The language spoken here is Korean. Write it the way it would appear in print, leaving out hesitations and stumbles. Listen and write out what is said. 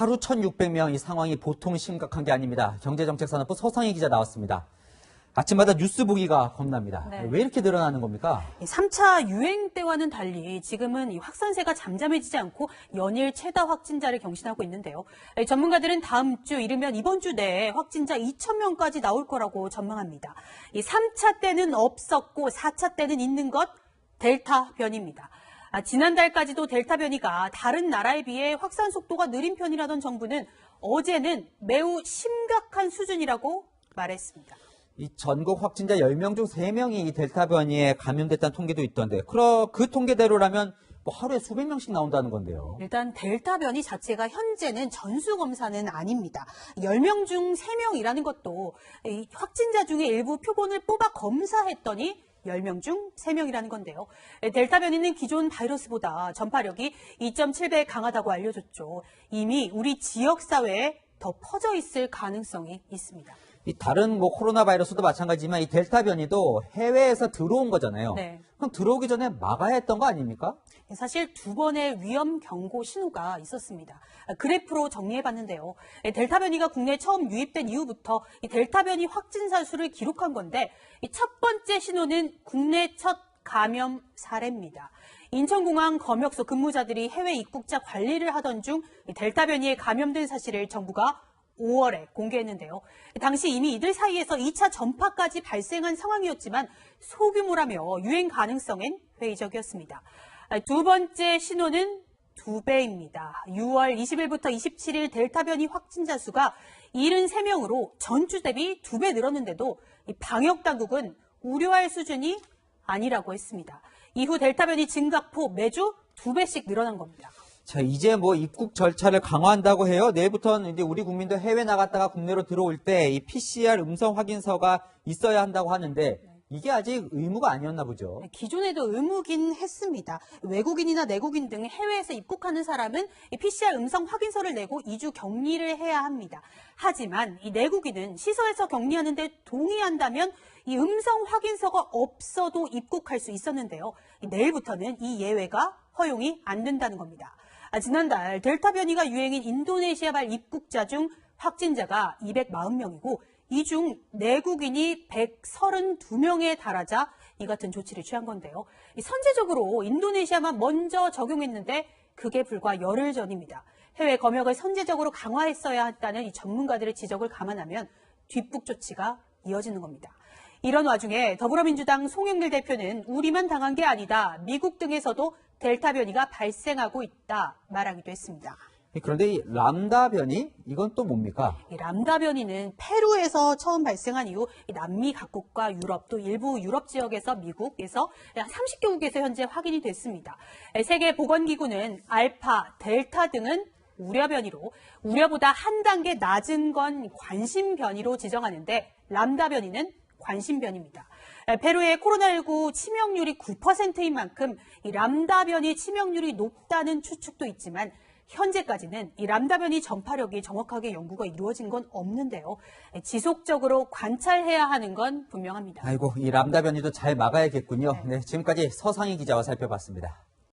하루 1,600명 이 상황이 보통 심각한 게 아닙니다. 경제정책산업부 서상희 기자 나왔습니다. 아침마다 뉴스 보기가 겁납니다. 네. 왜 이렇게 늘어나는 겁니까? 3차 유행 때와는 달리 지금은 이 확산세가 잠잠해지지 않고 연일 최다 확진자를 경신하고 있는데요. 전문가들은 다음 주 이르면 이번 주 내에 확진자 2,000명까지 나올 거라고 전망합니다. 이 3차 때는 없었고 4차 때는 있는 것 델타 변이입니다. 지난달까지도 델타 변이가 다른 나라에 비해 확산 속도가 느린 편이라던 정부는 어제는 매우 심각한 수준이라고 말했습니다. 이 전국 확진자 10명 중 3명이 이 델타 변이에 감염됐다는 통계도 있던데, 그 통계대로라면 뭐 하루에 수백 명씩 나온다는 건데요. 일단 델타 변이 자체가 현재는 전수검사는 아닙니다. 10명 중 3명이라는 것도 이 확진자 중에 일부 표본을 뽑아 검사했더니 10명 중 3명이라는 건데요. 델타 변이는 기존 바이러스보다 전파력이 2.7배 강하다고 알려졌죠. 이미 우리 지역사회에 더 퍼져 있을 가능성이 있습니다. 이 다른 코로나 바이러스도 마찬가지지만 이 델타 변이도 해외에서 들어온 거잖아요. 네. 그럼 들어오기 전에 막아야 했던 거 아닙니까? 사실 2번의 위험 경고 신호가 있었습니다. 그래프로 정리해봤는데요. 델타 변이가 국내에 처음 유입된 이후부터 이 델타 변이 확진자 수를 기록한 건데 이 첫 번째 신호는 국내 첫 감염 사례입니다. 인천공항 검역소 근무자들이 해외 입국자 관리를 하던 중 이 델타 변이에 감염된 사실을 정부가 5월에 공개했는데요. 당시 이미 이들 사이에서 2차 전파까지 발생한 상황이었지만 소규모라며 유행 가능성엔 회의적이었습니다. 두 번째 신호는 2배입니다. 6월 20일부터 27일 델타 변이 확진자 수가 73명으로 전주 대비 2배 늘었는데도 방역 당국은 우려할 수준이 아니라고 했습니다. 이후 델타 변이 증가폭 매주 2배씩 늘어난 겁니다. 자, 이제 입국 절차를 강화한다고 해요. 내일부터는 이제 우리 국민들 해외 나갔다가 국내로 들어올 때 이 PCR 음성 확인서가 있어야 한다고 하는데 이게 아직 의무가 아니었나 보죠. 기존에도 의무긴 했습니다. 외국인이나 내국인 등 해외에서 입국하는 사람은 이 PCR 음성 확인서를 내고 2주 격리를 해야 합니다. 하지만 이 내국인은 시설에서 격리하는데 동의한다면 이 음성 확인서가 없어도 입국할 수 있었는데요. 내일부터는 이 예외가 허용이 안 된다는 겁니다. 지난달 델타 변이가 유행인 인도네시아발 입국자 중 확진자가 240명이고 이 중 내국인이 132명에 달하자 이 같은 조치를 취한 건데요. 선제적으로 인도네시아만 먼저 적용했는데 그게 불과 열흘 전입니다. 해외 검역을 선제적으로 강화했어야 했다는 이 전문가들의 지적을 감안하면 뒷북 조치가 이어지는 겁니다. 이런 와중에 더불어민주당 송영길 대표는 우리만 당한 게 아니다. 미국 등에서도 델타 변이가 발생하고 있다 말하기도 했습니다. 그런데 이 람다 변이 이건 또 뭡니까? 이 람다 변이는 페루에서 처음 발생한 이후 남미 각국과 유럽 또 일부 유럽 지역에서 미국에서 30개국에서 현재 확인이 됐습니다. 세계보건기구는 알파, 델타 등은 우려 변이로 우려보다 한 단계 낮은 건 관심 변이로 지정하는데 람다 변이는 관심 변이입니다. 페루의 코로나19 치명률이 9%인 만큼 이 람다 변이 치명률이 높다는 추측도 있지만 현재까지는 이 람다 변이 전파력이 정확하게 연구가 이루어진 건 없는데요. 지속적으로 관찰해야 하는 건 분명합니다. 아이고, 이 람다 변이도 잘 막아야겠군요. 네, 지금까지 서상희 기자와 살펴봤습니다.